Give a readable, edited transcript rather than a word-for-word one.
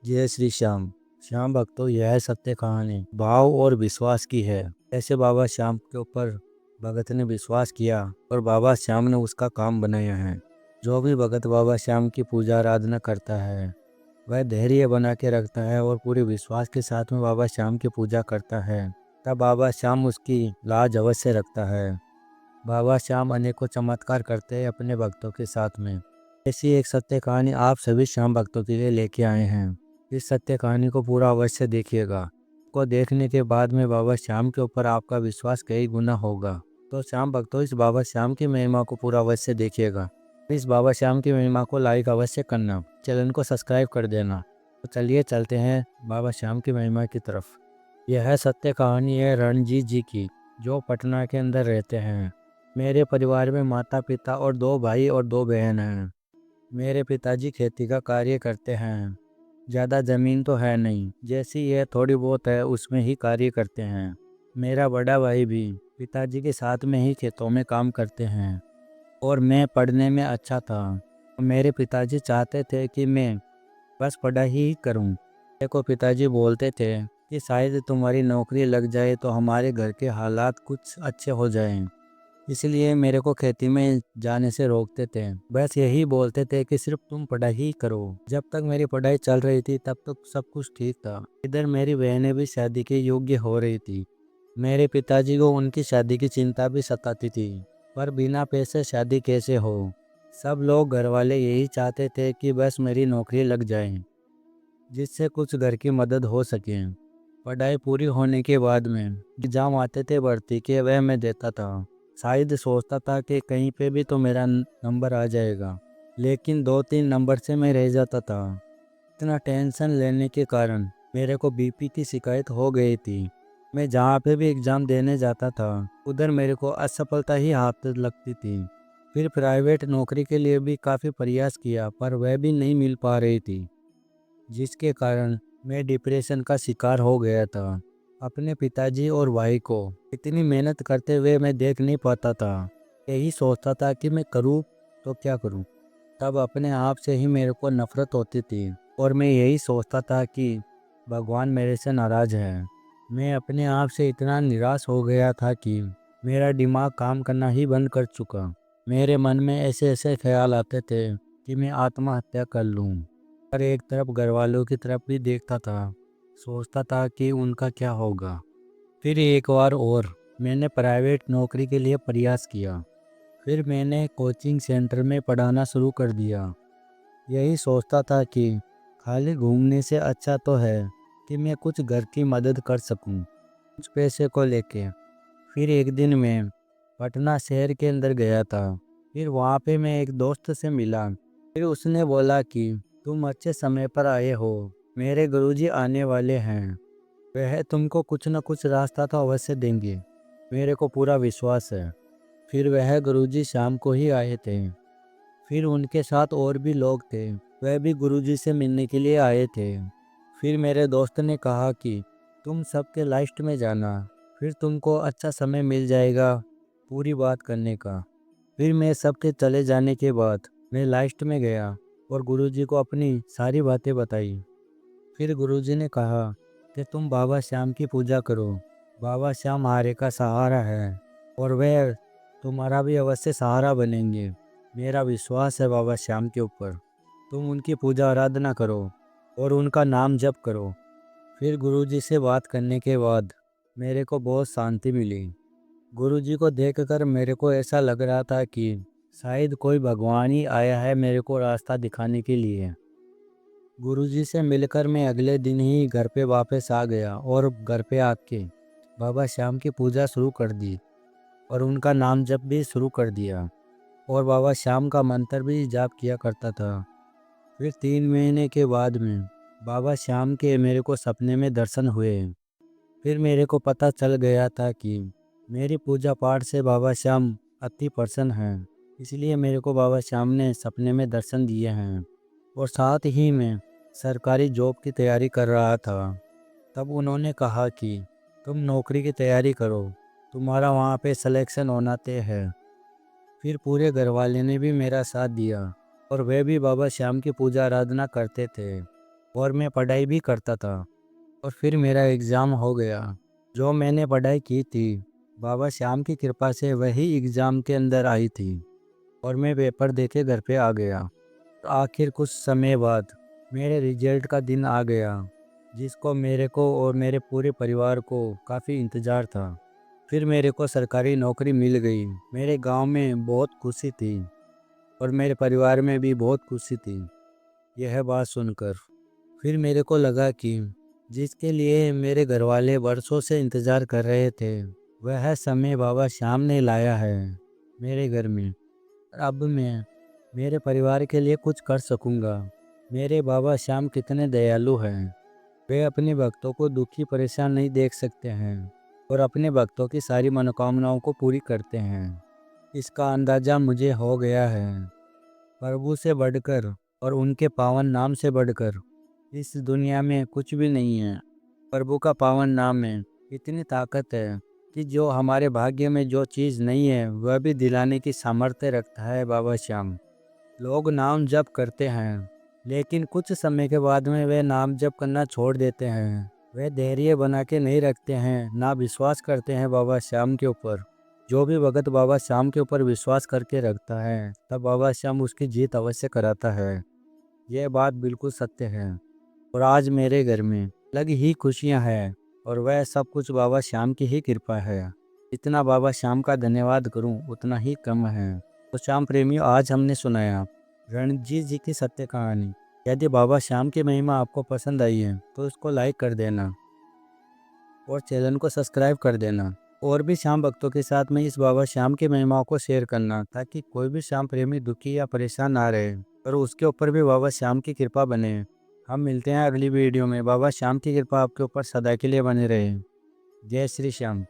जय श्री श्याम। श्याम भक्तों, यह सत्य कहानी भाव और विश्वास की है। ऐसे बाबा श्याम के ऊपर भगत ने विश्वास किया और बाबा श्याम ने उसका काम बनाया है। जो भी भगत बाबा श्याम की पूजा आराधना करता है वह धैर्य बना के रखता है और पूरे विश्वास के साथ में बाबा श्याम की पूजा करता है, तब बाबा श्याम उसकी लाज अवश्य रखता है। बाबा श्याम अनेकों चमत्कार करते हैं अपने भक्तों के साथ में। ऐसी एक सत्य कहानी आप सभी श्याम भक्तों के लिए लेके आए हैं। इस सत्य कहानी को पूरा अवश्य देखिएगा। को देखने के बाद में बाबा श्याम के ऊपर आपका विश्वास कई गुना होगा। तो श्याम भक्तों, इस बाबा श्याम की महिमा को पूरा अवश्य देखिएगा। इस बाबा श्याम की महिमा को लाइक अवश्य करना, चैनल को सब्सक्राइब कर देना। तो चलिए चलते हैं बाबा श्याम की महिमा की तरफ। यह सत्य कहानी है रणजीत जी की, जो पटना के अंदर रहते हैं। मेरे परिवार में माता पिता और 2 भाई और 2 बहन हैं। मेरे पिताजी खेती का कार्य करते हैं। ज़्यादा ज़मीन तो है नहीं, जैसी यह थोड़ी बहुत है उसमें ही कार्य करते हैं। मेरा बड़ा भाई भी पिताजी के साथ में ही खेतों में काम करते हैं और मैं पढ़ने में अच्छा था। मेरे पिताजी चाहते थे कि मैं बस पढ़ाई ही करूं। मेरे को पिताजी बोलते थे कि शायद तुम्हारी नौकरी लग जाए तो हमारे घर के हालात कुछ अच्छे हो जाएं। इसलिए मेरे को खेती में जाने से रोकते थे। बस यही बोलते थे कि सिर्फ तुम पढ़ाई ही करो। जब तक मेरी पढ़ाई चल रही थी तब तक सब कुछ ठीक था। इधर मेरी बहनें भी शादी के योग्य हो रही थी। मेरे पिताजी को उनकी शादी की चिंता भी सताती थी, पर बिना पैसे शादी कैसे हो। सब लोग घर वाले यही चाहते थे कि बस मेरी नौकरी लग जाए, जिससे कुछ घर की मदद हो सके। पढ़ाई पूरी होने के बाद में एग्जाम आते थे भर्ती के, वह मैं देता था। शायद सोचता था कि कहीं पे भी तो मेरा नंबर आ जाएगा, लेकिन 2-3 नंबर से मैं रह जाता था। इतना टेंशन लेने के कारण मेरे को बीपी की शिकायत हो गई थी। मैं जहाँ पे भी एग्ज़ाम देने जाता था उधर मेरे को असफलता ही हाथ लगती थी। फिर प्राइवेट नौकरी के लिए भी काफ़ी प्रयास किया, पर वह भी नहीं मिल पा रही थी, जिसके कारण मैं डिप्रेशन का शिकार हो गया था। अपने पिताजी और भाई को इतनी मेहनत करते हुए मैं देख नहीं पाता था। यही सोचता था कि मैं करूँ तो क्या करूँ। तब अपने आप से ही मेरे को नफरत होती थी और मैं यही सोचता था कि भगवान मेरे से नाराज है। मैं अपने आप से इतना निराश हो गया था कि मेरा दिमाग काम करना ही बंद कर चुका। मेरे मन में ऐसे ऐसे ख्याल आते थे कि मैं आत्महत्या कर लूँ। पर एक तरफ घर वालों की तरफ भी देखता था, सोचता था कि उनका क्या होगा। फिर एक बार और मैंने प्राइवेट नौकरी के लिए प्रयास किया। फिर मैंने कोचिंग सेंटर में पढ़ाना शुरू कर दिया। यही सोचता था कि खाली घूमने से अच्छा तो है कि मैं कुछ घर की मदद कर सकूं, कुछ पैसे को लेके। फिर एक दिन मैं पटना शहर के अंदर गया था। फिर वहाँ पे मैं एक दोस्त से मिला। फिर उसने बोला कि तुम अच्छे समय पर आए हो, मेरे गुरुजी आने वाले हैं, वह तुमको कुछ न कुछ रास्ता तो अवश्य देंगे, मेरे को पूरा विश्वास है। फिर वह गुरुजी शाम को ही आए थे। फिर उनके साथ और भी लोग थे, वह भी गुरुजी से मिलने के लिए आए थे। फिर मेरे दोस्त ने कहा कि तुम सबके लास्ट में जाना, फिर तुमको अच्छा समय मिल जाएगा पूरी बात करने का। फिर मैं सबके चले जाने के बाद मैं लास्ट में गया और गुरुजी को अपनी सारी बातें बताई। फिर गुरुजी ने कहा कि तुम बाबा श्याम की पूजा करो। बाबा श्याम हारे का सहारा है और वह तुम्हारा भी अवश्य सहारा बनेंगे। मेरा विश्वास है बाबा श्याम के ऊपर। तुम उनकी पूजा आराधना करो और उनका नाम जप करो। फिर गुरुजी से बात करने के बाद मेरे को बहुत शांति मिली। गुरुजी को देखकर मेरे को ऐसा लग रहा था कि शायद कोई भगवान ही आया है मेरे को रास्ता दिखाने के लिए। गुरुजी से मिलकर मैं अगले दिन ही घर पे वापस आ गया और घर पे आके बाबा श्याम की पूजा शुरू कर दी और उनका नाम जप भी शुरू कर दिया और बाबा श्याम का मंत्र भी जाप किया करता था। फिर 3 महीने के बाद में बाबा श्याम के मेरे को सपने में दर्शन हुए। फिर मेरे को पता चल गया था कि मेरी पूजा पाठ से बाबा श्याम अति प्रसन्न हैं, इसलिए मेरे को बाबा श्याम ने सपने में दर्शन दिए हैं। और साथ ही मैं सरकारी जॉब की तैयारी कर रहा था। तब उन्होंने कहा कि तुम नौकरी की तैयारी करो, तुम्हारा वहाँ पे सिलेक्शन होना तय है। फिर पूरे घर वाले ने भी मेरा साथ दिया और वे भी बाबा श्याम की पूजा आराधना करते थे और मैं पढ़ाई भी करता था। और फिर मेरा एग्ज़ाम हो गया। जो मैंने पढ़ाई की थी, बाबा श्याम की कृपा से वही एग्ज़ाम के अंदर आई थी और मैं पेपर दे के घर पे आ गया। तो आखिर कुछ समय बाद मेरे रिजल्ट का दिन आ गया, जिसको मेरे को और मेरे पूरे परिवार को काफ़ी इंतज़ार था। फिर मेरे को सरकारी नौकरी मिल गई। मेरे गांव में बहुत खुशी थी और मेरे परिवार में भी बहुत खुशी थी यह बात सुनकर। फिर मेरे को लगा कि जिसके लिए मेरे घर वाले वर्षों से इंतज़ार कर रहे थे, वह समय बाबा श्याम ने लाया है मेरे घर में। अब मैं मेरे परिवार के लिए कुछ कर सकूंगा। मेरे बाबा श्याम कितने दयालु हैं। वे अपने भक्तों को दुखी परेशान नहीं देख सकते हैं और अपने भक्तों की सारी मनोकामनाओं को पूरी करते हैं। इसका अंदाज़ा मुझे हो गया है। प्रभु से बढ़कर और उनके पावन नाम से बढ़कर इस दुनिया में कुछ भी नहीं है। प्रभु का पावन नाम में इतनी ताकत है कि जो हमारे भाग्य में जो चीज़ नहीं है वह भी दिलाने की सामर्थ्य रखता है बाबा श्याम। लोग नाम जप करते हैं, लेकिन कुछ समय के बाद में वे नाम जप करना छोड़ देते हैं। वे धैर्य बना के नहीं रखते हैं, ना विश्वास करते हैं बाबा श्याम के ऊपर। जो भी भगत बाबा श्याम के ऊपर विश्वास करके रखता है, तब बाबा श्याम उसकी जीत अवश्य कराता है। यह बात बिल्कुल सत्य है। और आज मेरे घर में अलग ही खुशियाँ हैं और वह सब कुछ बाबा श्याम की ही कृपा है। जितना बाबा श्याम का धन्यवाद करूं उतना ही कम है। तो श्याम प्रेमियों, आज हमने सुनाया रणजीत जी की सत्य कहानी। यदि बाबा श्याम की महिमा आपको पसंद आई है तो इसको लाइक कर देना और चैनल को सब्सक्राइब कर देना। और भी श्याम भक्तों के साथ में इस बाबा श्याम की महिमाओं को शेयर करना, ताकि कोई भी श्याम प्रेमी दुखी या परेशान ना रहे और उसके ऊपर भी बाबा श्याम की कृपा बने। हम मिलते हैं अगली वीडियो में। बाबा श्याम की कृपा आपके ऊपर सदा के लिए बने रहे। जय श्री श्याम।